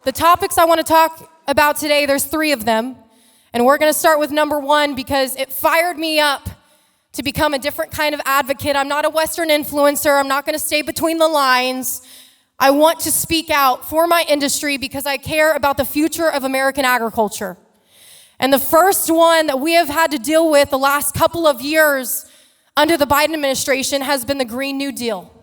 The topics I want to talk about today, there's 3 of them. And we're going to start with number 1 because it fired me up to become a different kind of advocate. I'm not a Western influencer. I'm not going to stay between the lines. I want to speak out for my industry because I care about the future of American agriculture. And the first one that we have had to deal with the last couple of years under the Biden administration has been the Green New Deal.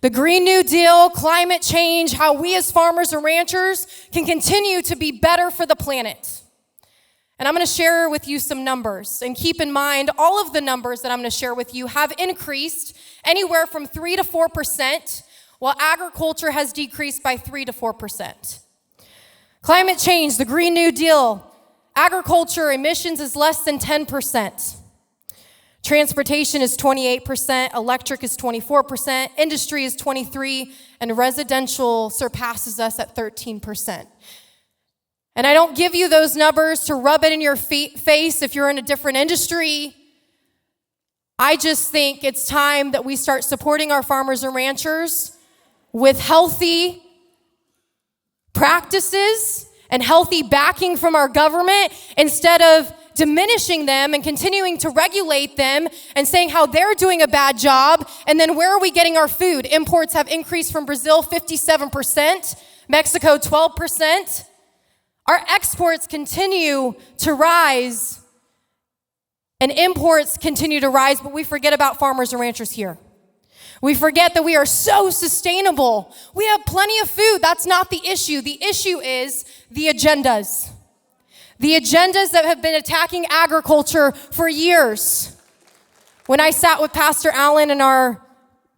The Green New Deal, climate change, how we as farmers and ranchers can continue to be better for the planet. And I'm going to share with you some numbers. And keep in mind, all of the numbers that I'm going to share with you have increased anywhere from 3 to 4%, while agriculture has decreased by 3 to 4%. Climate change, the Green New Deal, agriculture emissions is less than 10%. Transportation is 28%, electric is 24%, industry is 23%, and residential surpasses us at 13%. And I don't give you those numbers to rub it in your face if you're in a different industry. I just think it's time that we start supporting our farmers and ranchers with healthy practices and healthy backing from our government instead of diminishing them and continuing to regulate them and saying how they're doing a bad job. And then where are we getting our food? Imports have increased from Brazil 57%, Mexico 12%. Our exports continue to rise and imports continue to rise, but we forget about farmers and ranchers here. We forget that we are so sustainable. We have plenty of food. That's not the issue. The issue is the agendas. The agendas that have been attacking agriculture for years. When I sat with Pastor Allen in our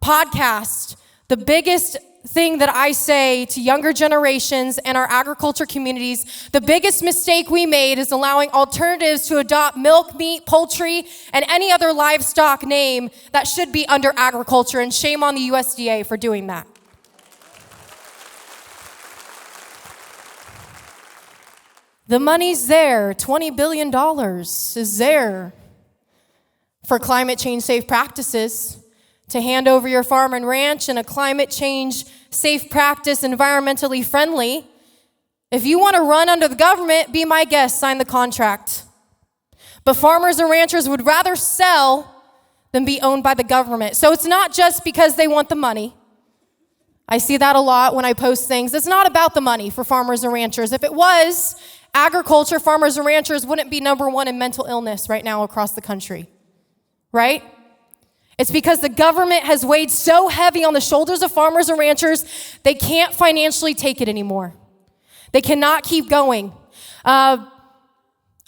podcast, the biggest thing that I say to younger generations and our agriculture communities, the biggest mistake we made is allowing alternatives to adopt milk, meat, poultry, and any other livestock name that should be under agriculture, and shame on the USDA for doing that. The money's there. $20 billion is there for climate change safe practices to hand over your farm and ranch in a climate change safe practice, environmentally friendly. If you want to run under the government, be my guest, sign the contract. But farmers and ranchers would rather sell than be owned by the government. So it's not just because they want the money. I see that a lot when I post things. It's not about the money for farmers and ranchers. If it was, agriculture, farmers and ranchers wouldn't be number 1 in mental illness right now across the country, right? It's because the government has weighed so heavy on the shoulders of farmers and ranchers, they can't financially take it anymore. They cannot keep going. A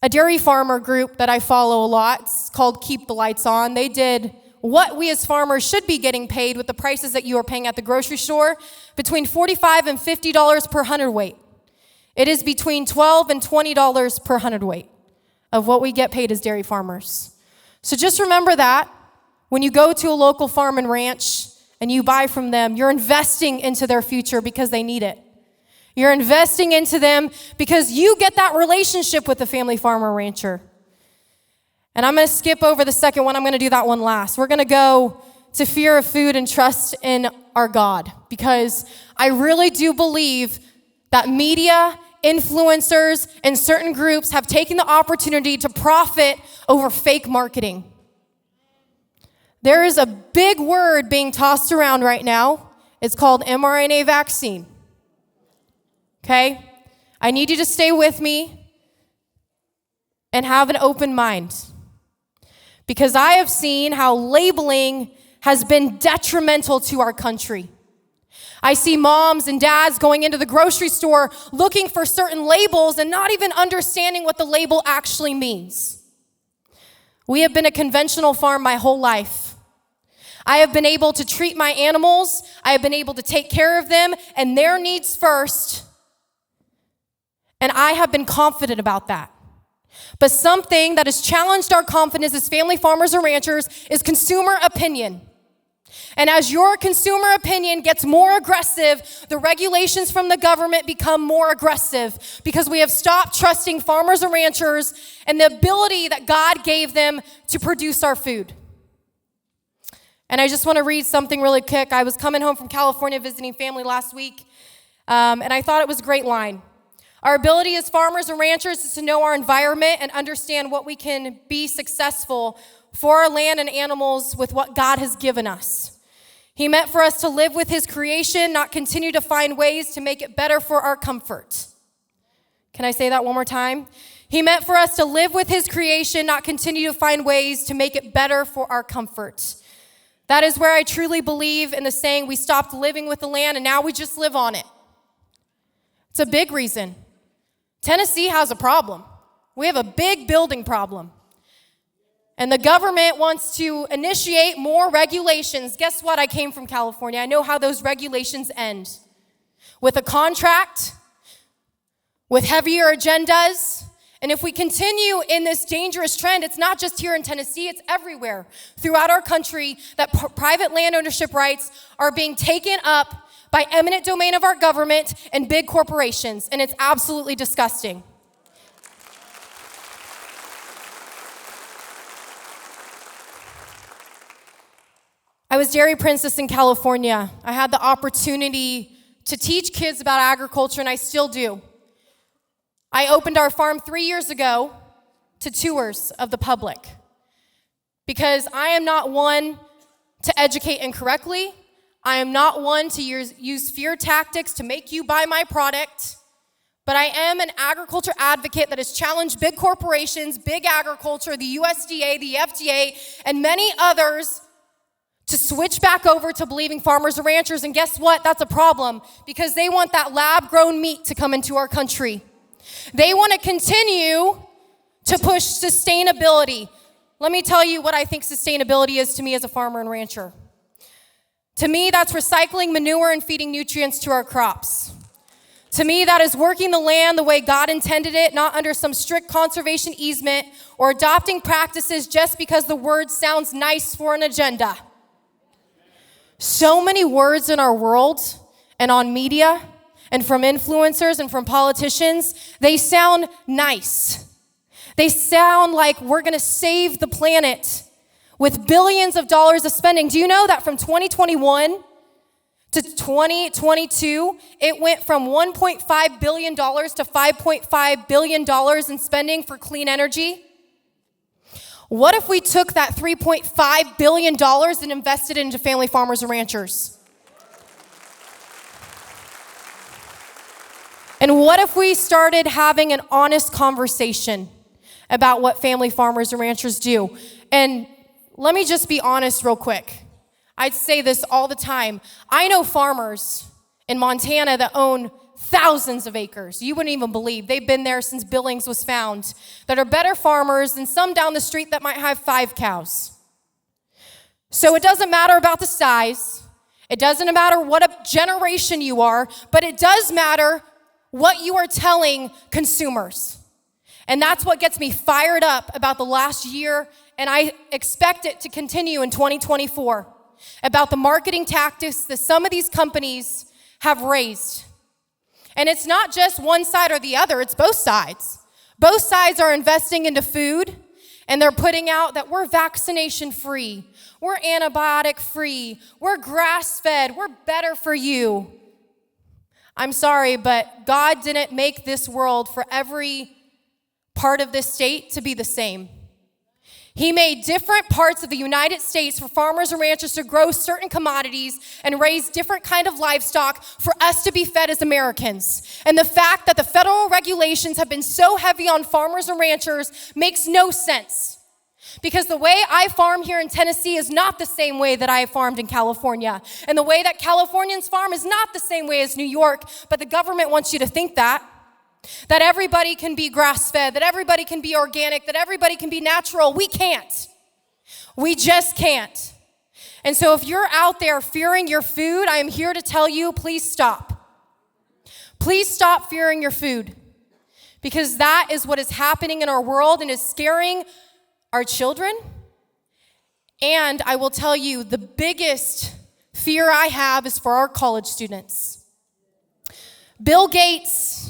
dairy farmer group that I follow a lot, it's called Keep the Lights On. They did what we as farmers should be getting paid with the prices that you are paying at the grocery store, between $45 and $50 per hundredweight. It is between $12 and $20 per hundredweight of what we get paid as dairy farmers. So just remember that when you go to a local farm and ranch and you buy from them, you're investing into their future because they need it. You're investing into them because you get that relationship with the family farmer rancher. And I'm going to skip over the second one. I'm going to do that one last. We're going to go to fear of food and trust in our God, because I really do believe that media, influencers, and certain groups have taken the opportunity to profit over fake marketing. There is a big word being tossed around right now. It's called mRNA vaccine. Okay? I need you to stay with me and have an open mind, because I have seen how labeling has been detrimental to our country. I see moms and dads going into the grocery store looking for certain labels and not even understanding what the label actually means. We have been a conventional farm my whole life. I have been able to treat my animals. I have been able to take care of them and their needs first. And I have been confident about that. But something that has challenged our confidence as family farmers and ranchers is consumer opinion. And as your consumer opinion gets more aggressive, the regulations from the government become more aggressive, because we have stopped trusting farmers and ranchers and the ability that God gave them to produce our food. And I just want to read something really quick. I was coming home from California visiting family last week, And I thought it was a great line. Our ability as farmers and ranchers is to know our environment and understand what we can be successful for our land and animals with what God has given us. He meant for us to live with his creation, not continue to find ways to make it better for our comfort. Can I say that one more time? He meant for us to live with his creation, not continue to find ways to make it better for our comfort. That is where I truly believe in the saying, we stopped living with the land and now we just live on it. It's a big reason. Tennessee has a problem. We have a big building problem. And the government wants to initiate more regulations. Guess what? I came from California. I know how those regulations end. With a contract, with heavier agendas. And if we continue in this dangerous trend, it's not just here in Tennessee, it's everywhere throughout our country that private land ownership rights are being taken up by eminent domain of our government and big corporations. And it's absolutely disgusting. I was dairy princess in California. I had the opportunity to teach kids about agriculture, and I still do. I opened our farm 3 years ago to tours of the public because I am not one to educate incorrectly. I am not one to use fear tactics to make you buy my product, but I am an agriculture advocate that has challenged big corporations, big agriculture, the USDA, the FDA, and many others to switch back over to believing farmers and ranchers. And guess what? That's a problem because they want that lab-grown meat to come into our country. They want to continue to push sustainability. Let me tell you what I think sustainability is to me as a farmer and rancher. To me, that's recycling manure and feeding nutrients to our crops. To me, that is working the land the way God intended it, not under some strict conservation easement or adopting practices just because the word sounds nice for an agenda. So many words in our world and on media and from influencers and from politicians, they sound nice. They sound like we're going to save the planet with billions of dollars of spending. Do you know that from 2021 to 2022, it went from $1.5 billion to $5.5 billion in spending for clean energy? What if we took that $3.5 billion and invested it into family farmers and ranchers? And what if we started having an honest conversation about what family farmers and ranchers do? And let me just be honest real quick. I'd say this all the time. I know farmers in Montana that own thousands of acres. You wouldn't even believe. They've been there since Billings was found, that are better farmers than some down the street that might have 5 cows. So it doesn't matter about the size. It doesn't matter what a generation you are, but it does matter what you are telling consumers. And that's what gets me fired up about the last year, and I expect it to continue in 2024, about the marketing tactics that some of these companies have raised. And it's not just one side or the other, it's both sides. Both sides are investing into food, and they're putting out that we're vaccination-free, we're antibiotic-free, we're grass-fed, we're better for you. I'm sorry, but God didn't make this world for every part of this state to be the same. He made different parts of the United States for farmers and ranchers to grow certain commodities and raise different kind of livestock for us to be fed as Americans. And the fact that the federal regulations have been so heavy on farmers and ranchers makes no sense. Because the way I farm here in Tennessee is not the same way that I farmed in California. And the way that Californians farm is not the same way as New York, but the government wants you to think that everybody can be grass-fed, that everybody can be organic, that everybody can be natural. We can't. We just can't. And so if you're out there fearing your food, I am here to tell you, please stop. Please stop fearing your food, because that is what is happening in our world and is scaring our children. And I will tell you, the biggest fear I have is for our college students. Bill Gates,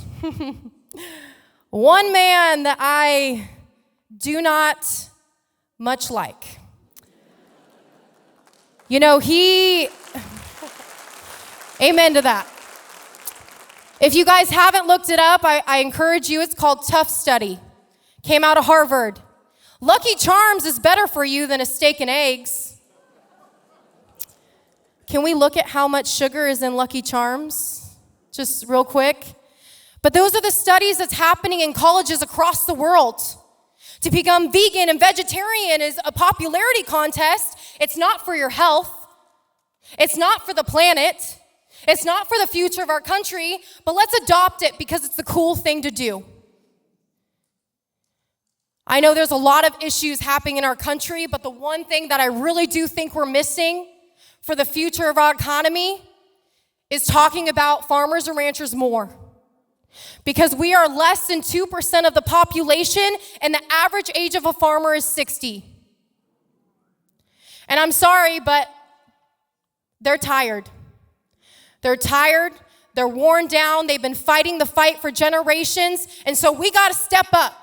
one man that I do not much like. You know, amen to that. If you guys haven't looked it up, I encourage you. It's called Tough Study. Came out of Harvard. Lucky Charms is better for you than a steak and eggs. Can we look at how much sugar is in Lucky Charms? Just real quick. But those are the studies that's happening in colleges across the world. To become vegan and vegetarian is a popularity contest. It's not for your health. It's not for the planet. It's not for the future of our country, but let's adopt it because it's the cool thing to do. I know there's a lot of issues happening in our country, but the one thing that I really do think we're missing for the future of our economy is talking about farmers and ranchers more. Because we are less than 2% of the population, and the average age of a farmer is 60. And I'm sorry, but they're tired. They're tired, they're worn down, they've been fighting the fight for generations, and so we gotta step up.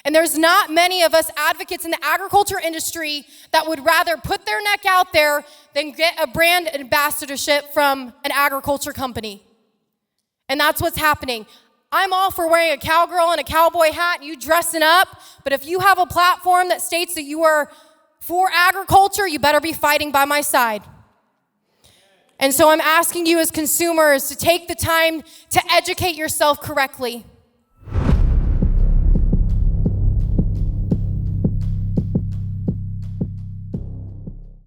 And there's not many of us advocates in the agriculture industry that would rather put their neck out there than get a brand ambassadorship from an agriculture company. And that's what's happening. I'm all for wearing a cowgirl and a cowboy hat and you dressing up, but if you have a platform that states that you are for agriculture, you better be fighting by my side. And so I'm asking you as consumers to take the time to educate yourself correctly.